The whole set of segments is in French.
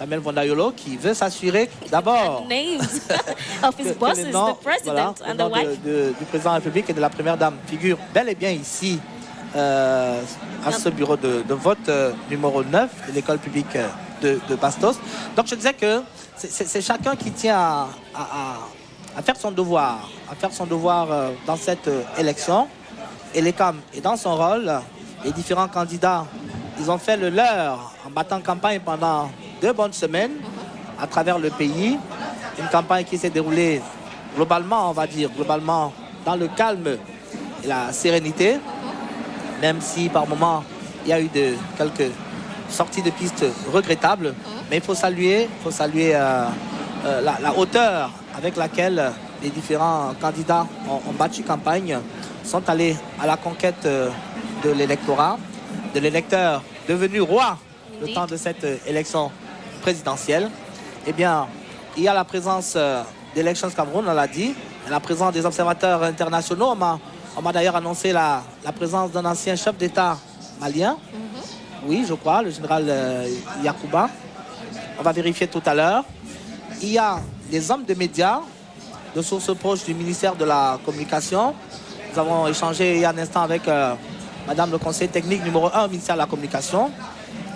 Samuel Vondayolo, qui veut s'assurer d'abord names of his bosses, the president and the wife. Du président de la République et de la première dame figure bel et bien ici à ce bureau de vote numéro 9 de l'école publique de Bastos. Donc je disais que c'est chacun qui tient à faire son devoir, dans cette élection. Et l'ECAM est dans son rôle. Les différents candidats, ils ont fait le leur en battant campagne pendant 2 bonnes semaines à travers le pays. Une campagne qui s'est déroulée globalement, on va dire, dans le calme et la sérénité, même si par moments il y a eu quelques sorties de piste regrettables. Mais il faut saluer la hauteur avec laquelle les différents candidats ont battu campagne, sont allés à la conquête de l'électorat, de l'électeur devenu roi le temps de cette élection présidentielle. Eh bien, il y a la présence d'Elections Cameroun, on l'a dit, et la présence des observateurs internationaux. On m'a d'ailleurs annoncé la présence d'un ancien chef d'État malien. Oui, je crois, le général Yacouba. On va vérifier tout à l'heure. Il y a des hommes de médias, de sources proches du ministère de la Communication. Nous avons échangé il y a un instant avec Madame le conseiller technique numéro 1 au ministère de la Communication,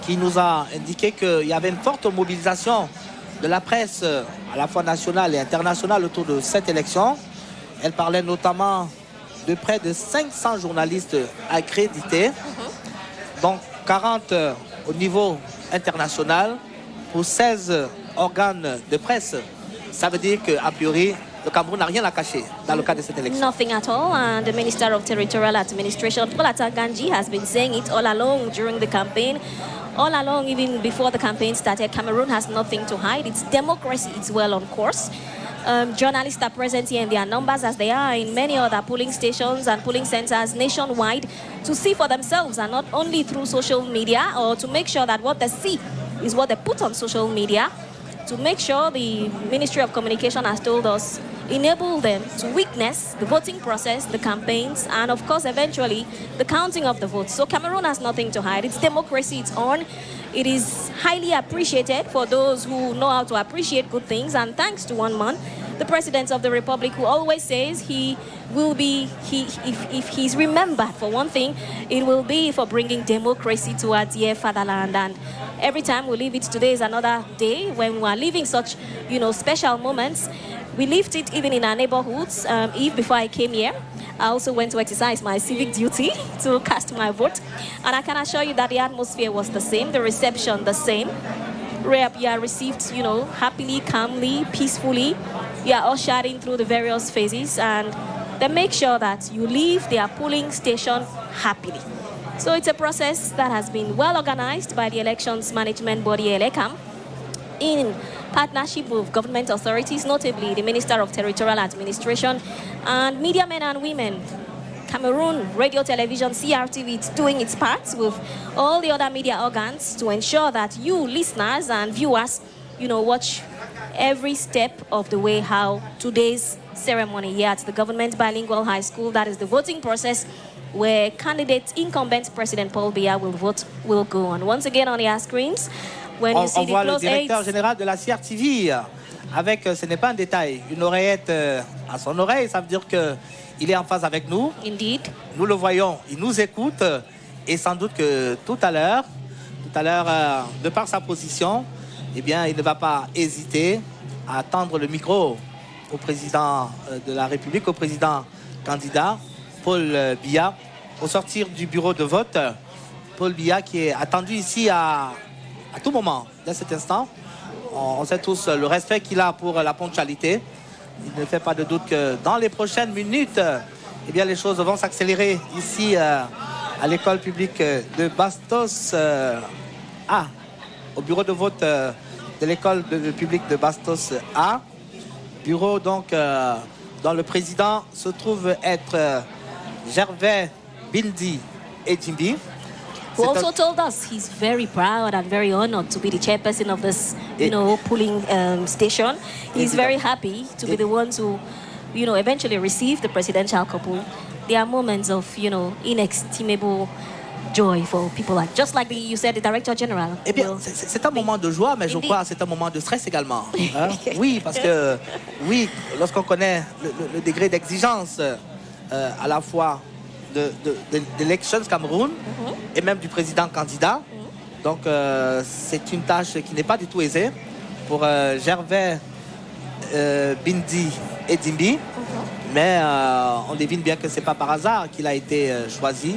qui nous a indiqué qu'il y avait une forte mobilisation de la presse, à la fois nationale et internationale, autour de cette élection. Elle parlait notamment de près de 500 journalistes accrédités, donc 40 au niveau international, pour 16 organes de presse. Ça veut dire qu'a priori, le Cameroun n'a rien à cacher dans le cadre de cette élection. Nothing at all. And the Minister of Territorial Administration, Bolata Ganji, has been saying it all along during the campaign. All along, even before the campaign started, Cameroon has nothing to hide. Its democracy is well on course. Journalists are present here in their numbers, as they are in many other polling stations and polling centers nationwide, to see for themselves, and not only through social media, or to make sure that what they see is what they put on social media, to make sure the Ministry of Communication has told us, enable them to witness the voting process, the campaigns, and of course, eventually, the counting of the votes. So Cameroon has nothing to hide. Its democracy, it's on. It is highly appreciated for those who know how to appreciate good things. And thanks to one man, the President of the Republic, who always says he will be, if he's remembered for one thing, it will be for bringing democracy to our dear fatherland. And every time we leave it, today is another day when we are living such, special moments. We lived it even in our neighborhoods. Before I came here, I also went to exercise my civic duty to cast my vote. And I can assure you that the atmosphere was the same, the reception the same. You are received, happily, calmly, peacefully. You are ushered in through the various phases, and they make sure that you leave their polling station happily. So it's a process that has been well organized by the elections management body, ELECAM, in partnership with government authorities, notably the Minister of Territorial Administration and media men and women. Cameroon Radio Television, CRTV, it's doing its part with all the other media organs to ensure that you listeners and viewers, watch every step of the way how today's ceremony here at the Government Bilingual High School, that is the voting process, where candidate incumbent President Paul Biya will go on. Once again on your screens, when you see on the voit le close directeur aids. général de la CRTV avec, ce n'est pas un détail, une oreillette à son oreille. Ça veut dire qu'il est en phase avec nous. Indeed. Nous le voyons, il nous écoute, et sans doute que tout à l'heure, de par sa position, eh bien, il ne va pas hésiter à tendre le micro au président de la République, au président candidat, Paul Biya, au sortir du bureau de vote. Paul Biya qui est attendu ici à tout moment, dès cet instant. On sait tous le respect qu'il a pour la ponctualité. Il ne fait pas de doute que dans les prochaines minutes, eh bien, les choses vont s'accélérer ici à l'école publique de Bastos A, au bureau de vote de l'école publique de Bastos A. Bureau donc dont le président se trouve être Gervais Bindi Edjimbi. Who also told us he's very proud and very honored to be the chairperson of this, polling station. He's very happy to be the one to, eventually receive the presidential couple. There are moments of, inestimable joy for people just like you said, the Director General. Eh bien, c'est un moment de joie, mais je crois que c'est un moment de stress également. Hein? Oui, parce que, oui, lorsqu'on connaît le degré d'exigence à la fois de l'Elections Cameroun et même du président candidat, donc c'est une tâche qui n'est pas du tout aisée pour Gervais Bindi et Dimbi, mais on devine bien que ce n'est pas par hasard qu'il a été choisi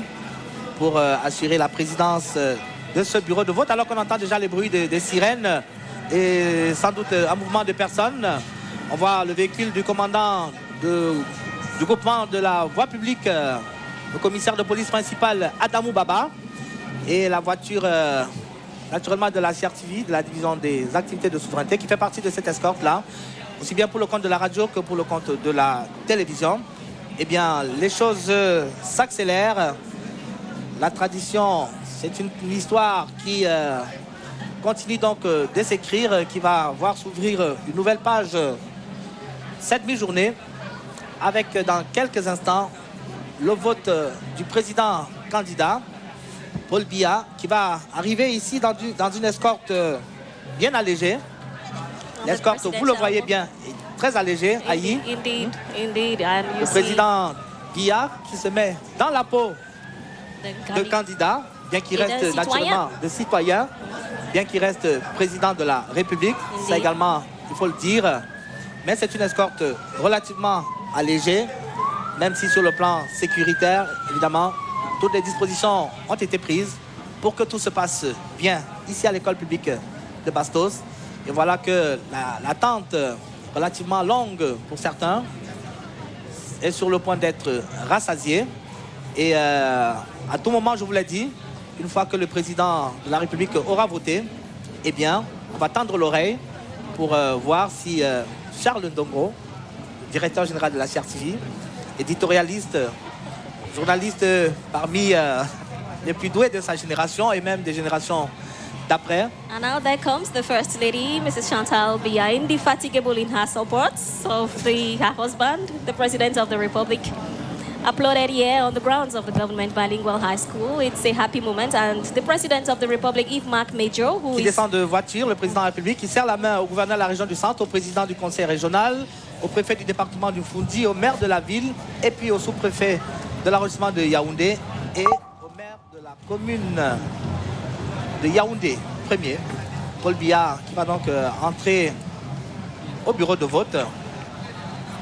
pour assurer la présidence de ce bureau de vote, alors qu'on entend déjà les bruits des sirènes et sans doute un mouvement de personnes. On voit le véhicule du commandant du groupement de la voie publique, le commissaire de police principal Adamou Baba, et la voiture naturellement de la CRTV, de la division des activités de souveraineté, qui fait partie de cette escorte-là, aussi bien pour le compte de la radio que pour le compte de la télévision. Eh bien, les choses s'accélèrent. La tradition, c'est une histoire qui continue donc de s'écrire, qui va voir s'ouvrir une nouvelle page cette mi-journée, avec dans quelques instants le vote du président candidat, Paul Biya, qui va arriver ici dans une escorte bien allégée. L'escorte, vous le voyez bien, est très allégée, Aïe. Indeed. And Le président Biya qui se met dans la peau de candidat, bien qu'il reste naturellement de citoyen, bien qu'il reste président de la République. Ça également, il faut le dire. Mais c'est une escorte relativement allégée, même si sur le plan sécuritaire, évidemment, toutes les dispositions ont été prises pour que tout se passe bien ici à l'école publique de Bastos. Et voilà que l'attente relativement longue pour certains est sur le point d'être rassasiée. Et à tout moment, je vous l'ai dit, une fois que le président de la République aura voté, eh bien, on va tendre l'oreille pour voir si Charles Ndongo, directeur général de la CRTV, éditorialiste, journaliste parmi les plus doués de sa génération et même des générations d'après. And now there comes the First Lady, Mrs. Chantal Biya, indefatigable in her support of her husband, the President of the Republic. Applauded here on the grounds of the Government Bilingual High School. It's a happy moment, and the President of the Republic, Yves-Marc Major, who qui descend de voiture, le président de la République, qui serre la main au gouverneur de la région du Centre, au président du conseil régional, au préfet du département du Foundi, au maire de la ville, et puis au sous-préfet de l'arrondissement de Yaoundé et au maire de la commune de Yaoundé, premier, Paul Biya, qui va donc entrer au bureau de vote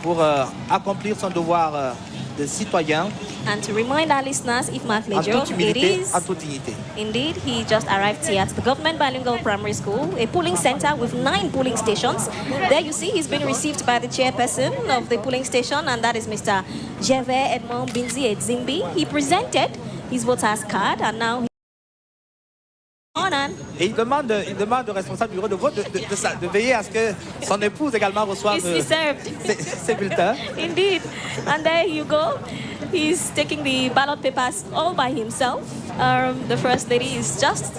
pour accomplir son devoir de citoyen. And to remind our listeners, Yves-Marc En Major, toute it humilité, is en toute dignité. indeed, he just arrived here at the Government Bilingual Primary School, a polling center with 9 polling stations. There you see he's been received by the chairperson of the polling station, and that is Mr. Gervais Edmond Binzi Edzimbi. He presented his voter's card, and now he's on and Et il demande au responsable du bureau de vote de veiller à ce que son épouse également reçoive he's served. ses bulletins. Indeed. And there you go. He's taking the ballot papers all by himself. The First Lady is just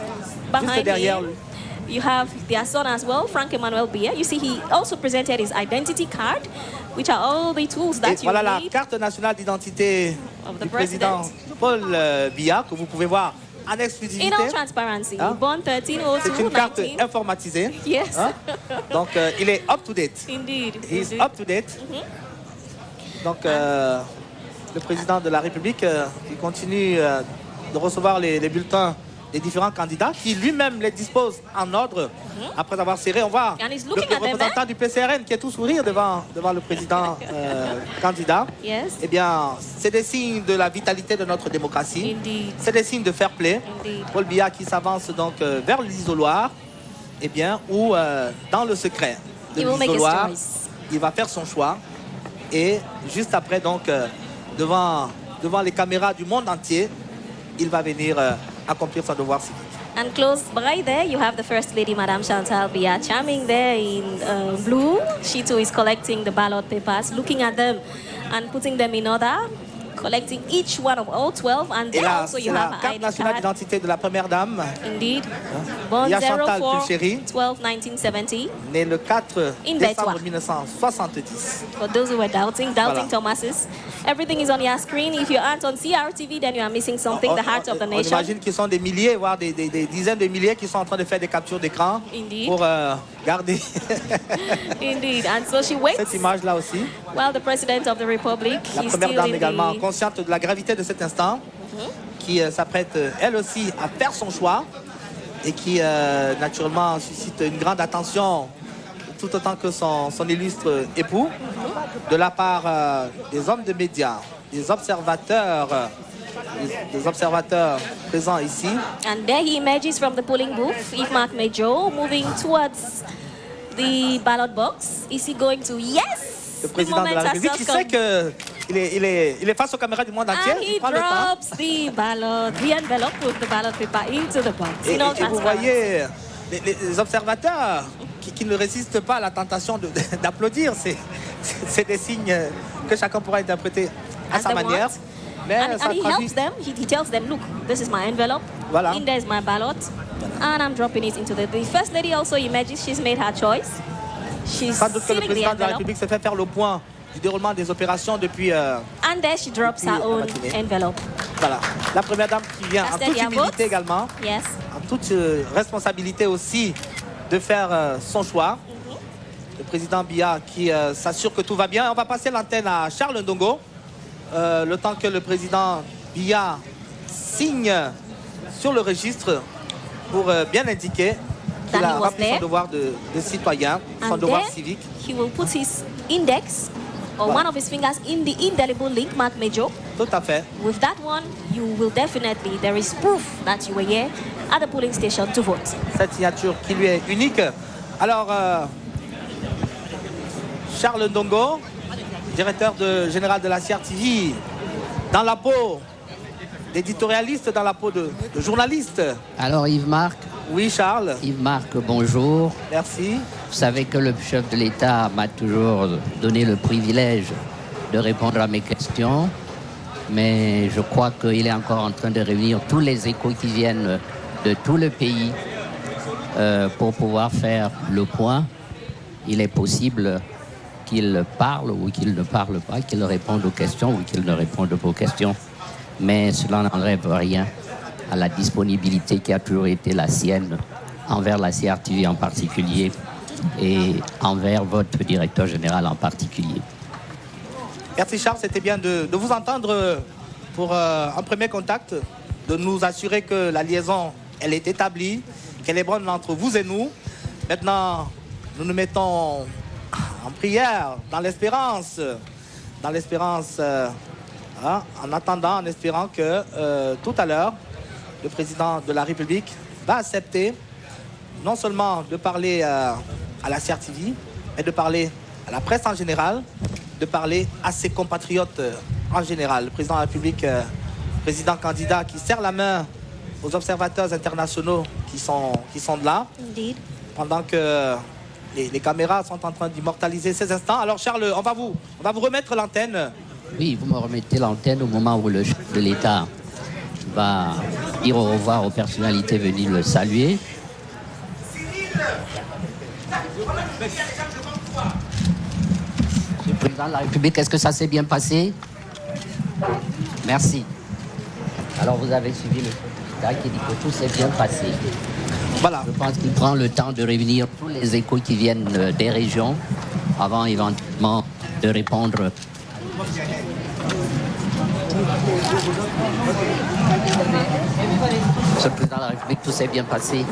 behind derrière him. lui. You have their son as well, Frank Emmanuel Biya. You see, he also presented his identity card, which are all the tools Et that you voilà la need. carte nationale d'identité Of the du président Paul Biya, que vous pouvez voir en In exclusivité. all transparency, Hein? born C'est une carte 1302-19. informatisée. Yes. Hein? Donc il est up to date. Indeed. He's Indeed. up to date. Donc le président de la République qui continue de recevoir les bulletins des différents candidats, qui lui-même les dispose en ordre après avoir serré. On voit And he's le looking at them, représentant du PCRN qui est tout sourire devant le président candidat. Yes. Eh bien, c'est des signes de la vitalité de notre démocratie. Indeed. C'est des signes de fair play. Indeed. Paul Biya qui s'avance donc vers l'isoloir, eh bien, où dans le secret de He will make his l'isoloir, choice. il va faire son choix. Et juste après, donc, devant les caméras du monde entier, il va venir accomplir son devoir civique. And close by there, you have the First Lady, Madame Chantal Biya, charming there in blue. She too is collecting the ballot papers, looking at them and putting them in order. collecting each one of all 12. And Et there là, also c'est you la have an carte ID nationale card. d'identité de la première dame, Indeed. Born Il y a Chantal 04 Pulchéry. 12 1970. née le 4 In décembre Bétois. 1970. For those who were doubting Voilà. Thomases. Everything is on your screen. If you aren't on CRTV, then you are missing something, the heart of the On nation. imagine qu'ils sont des milliers, voire des dizaines de milliers qui sont en train de faire des captures d'écran Indeed. pour garder Indeed. And so she waits cette image-là aussi. while the President of the Republic La is première still dame in également, the... consciente de la gravité de cet instant, qui s'apprête elle aussi à faire son choix et qui naturellement suscite une grande attention tout autant que son illustre époux, de la part des hommes de médias, des observateurs présents ici. And there he emerges from the polling booth, Yves-Marc Major, moving towards the ballot box. Is he going to... Yes! Le The président de moment la has République, just il sait come. qu'il est face aux caméras du monde entier, And he il prend le temps. drops the ballot, the envelope with the ballot paper into the box. Et In all vous transparency. voyez les observateurs qui ne résistent pas à la tentation d'applaudir. C'est des signes que chacun pourra interpréter à As sa they manière. want. Mais And ça he traduit. helps them. He tells them, look, this is my envelope. Voilà. In there is my ballot. And I'm dropping it into the First Lady also emerges. She's made her choice. She's Sans doute que le sealing the président de la envelope. République s'est fait faire le point du déroulement des opérations depuis And there she drops Depuis her la own matinée. envelope. voilà, la première dame qui vient en That's toute their humilité votes. également, Yes. en toute responsabilité aussi de faire son choix. Le président Biya qui s'assure que tout va bien. On va passer l'antenne à Charles Ndongo. Le temps que le président Biya signe sur le registre pour bien indiquer qu'il That a he was rempli son there. devoir de citoyen, son And devoir then civique. he will put his index or Voilà. one of his fingers in the indelible link, Mark Major. Tout à fait. With that one, you will definitely, there is proof that you were here at the polling station to vote. Cette signature qui lui est unique. Alors, Charles Ndongo, directeur général de la CRTV, dans la peau d'éditorialiste, dans la peau de journaliste. Alors Yves-Marc, bonjour. Merci. Vous savez que le chef de l'État m'a toujours donné le privilège de répondre à mes questions, mais je crois qu'il est encore en train de réunir tous les échos qui viennent de tout le pays pour pouvoir faire le point. Il est possible qu'il parle ou qu'il ne parle pas, qu'il réponde aux questions ou qu'il ne réponde pas aux questions, mais cela n'enlève rien à la disponibilité qui a toujours été la sienne envers la CRTV en particulier et envers votre directeur général en particulier. Merci Charles, c'était bien de vous entendre pour un premier contact, de nous assurer que la liaison, elle est établie, qu'elle est bonne entre vous et nous. Maintenant, nous nous mettons en prière, dans l'espérance, en attendant, en espérant que tout à l'heure, le président de la République va accepter non seulement de parler à la CRTV, mais de parler à la presse en général, de parler à ses compatriotes en général. Le président de la République, président candidat qui serre la main aux observateurs internationaux qui sont là, Indeed. pendant que les caméras sont en train d'immortaliser ces instants. Alors Charles, on va vous remettre l'antenne. Oui, vous me remettez l'antenne au moment où le chef de l'État va dire au revoir aux personnalités venues le saluer. Monsieur le président de la République, est-ce que ça s'est bien passé? Merci. Alors vous avez suivi le chef de l'État qui dit que tout s'est bien passé. Voilà. Je pense qu'il prend le temps de réunir tous les échos qui viennent des régions avant éventuellement de répondre. Monsieur le président de la République, tout s'est bien passé.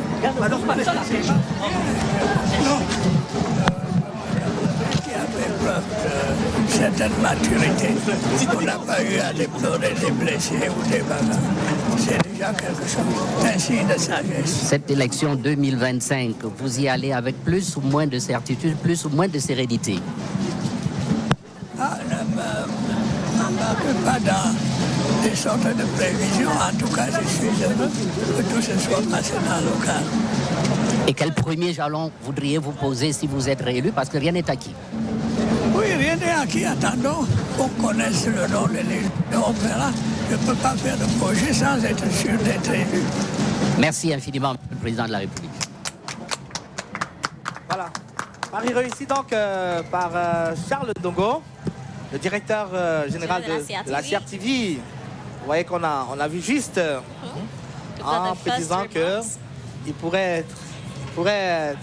Certaine maturité. On n'a pas eu à déplorer des blessés ou des bagarres. C'est déjà quelque chose. Un signe de sagesse. Cette élection 2025, vous y allez avec plus ou moins de certitude, plus ou moins de sérénité? Pas dans des sortes de prévisions. En tout cas, je suis heureux que tout se soit passé dans le local. Et quel premier jalon voudriez-vous poser si vous êtes réélu? Parce que rien n'est acquis. Oui, rien n'est là qui attendons qu'on connaisse le nom de l'opéra. Je ne peux pas faire de projet sans être sûr d'être élu. Merci infiniment, Monsieur le Président de la République. Voilà. Paris réussi donc par Charles Ndongo, le directeur général de la CRTV. Vous voyez qu'on a vu juste en précisant qu'il pourrait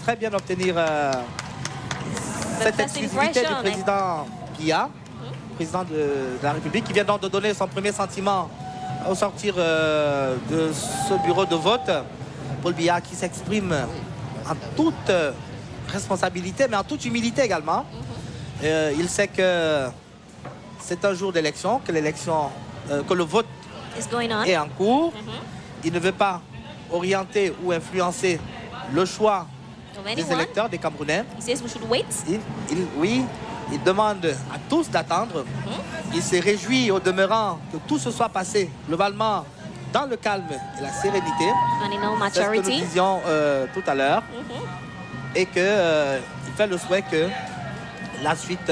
très bien obtenir cette exclusivité du président Biya, président de la République, qui vient donc de donner son premier sentiment au sortir de ce bureau de vote. Paul Biya qui s'exprime en toute responsabilité, mais en toute humilité également. Il sait que c'est un jour d'élection, que le vote est en cours. Il ne veut pas orienter ou influencer le choix des électeurs, des Camerounais. Il demande à tous d'attendre. Il se réjouit au demeurant que tout se soit passé globalement dans le calme et la sérénité. C'est ce que nous disions tout à l'heure. Et qu'il fait le souhait que la suite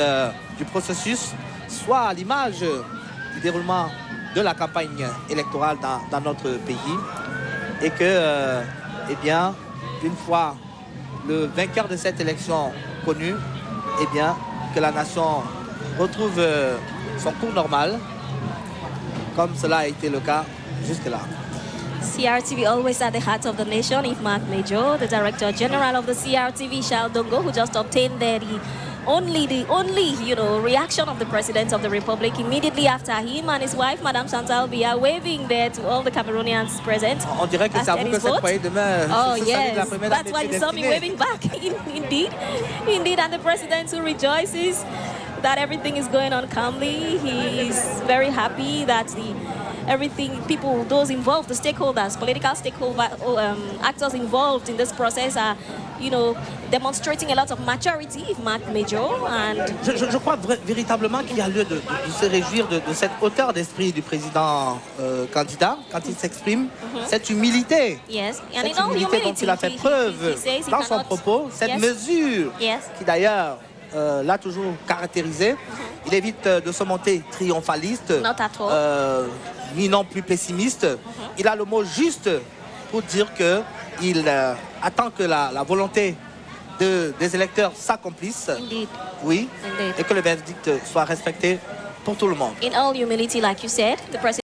du processus soit à l'image du déroulement de la campagne électorale dans notre pays. Et que, eh bien, une fois le vainqueur de cette élection connu, eh bien, que la nation retrouve son cours normal, comme cela a été le cas jusque-là. CRTV always at the heart of the nation. If Mark Major, the Director General of the CRTV, Charles Ndongo, who just obtained the only reaction of the President of the Republic immediately after him and his wife, Madame Chantal Biya, waving there to all the Cameroonians present. On dirait que c'est à vous que cette fois demain. Oh yes, that's why you saw me waving back. Indeed, and the President who rejoices that everything is going on calmly. He is very happy that those involved, the stakeholders, political stakeholders, actors involved in this process are, demonstrating a lot of maturity, if Mark Major. Je crois véritablement qu'il y a lieu de se réjouir de cette hauteur d'esprit du président candidat quand il s'exprime, cette humilité, cette humilité dont il a fait preuve dans son propos, cette mesure qui d'ailleurs l'a toujours caractérisé. Il évite de se monter triomphaliste, ni non plus pessimiste. Il a le mot juste pour dire qu'il attend que la volonté des électeurs s'accomplisse. Oui, et que le verdict soit respecté pour tout le monde. In all humility, like you said, the president